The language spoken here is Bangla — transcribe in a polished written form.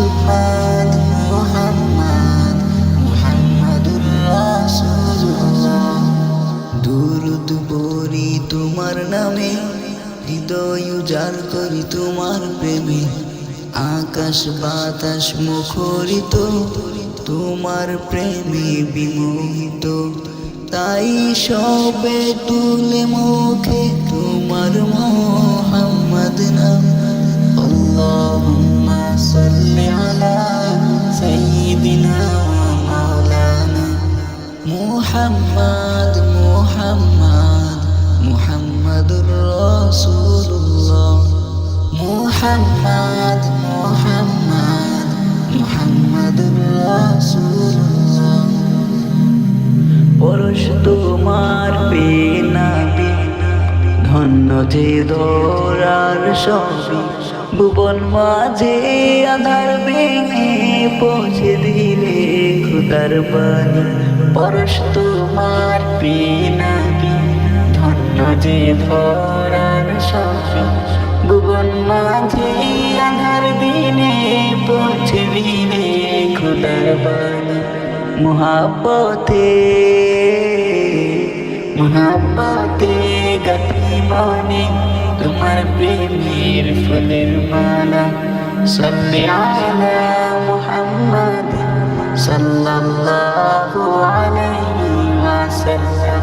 মুহাম্মদ মুহাম্মদ মুহাম্মাদুর রাসূলুল্লাহ। দুরূদ পড়ি তোমার নামে, হৃদয় উজাড় করি তোমার প্রেমে। আকাশ বাতাস মুখরিত তোমার প্রেমে বিমোহিত, তাই সবে তুলে মুখে তোমার মুহাম্মদ নাম। আল্লাহুম্মা সাল্লি আলা সাইয়্যিদিনা ওয়া মাওলানা মুহাম্মদ মুহাম্মদ মুহাম্মাদুর রাসূলুল্লাহ। মুহাম্মদ মুহাম্মদ মুহাম্মাদুর রাসূলুল্লাহ। পরশ তোমার বিনাবি, ধন্য যে ধরার সবই। ভুবন মাঝে আধার ভেঙে পৌঁছে দিলে খোদার বাণী। পরশ তোমার বিনাবি, ধন্য যে ধরার সবই। ভুবন মাঝে আধার দিনে পৌঁছে দিলে খোদার বাণী। মুহাব্বতে গাথি মনে তোমার প্রেমের ফুলের মালা। সাল্লি আলা মুহাম্মাদ সাল্লাল্লাহু আলাইহি ওয়াসাল্লাম।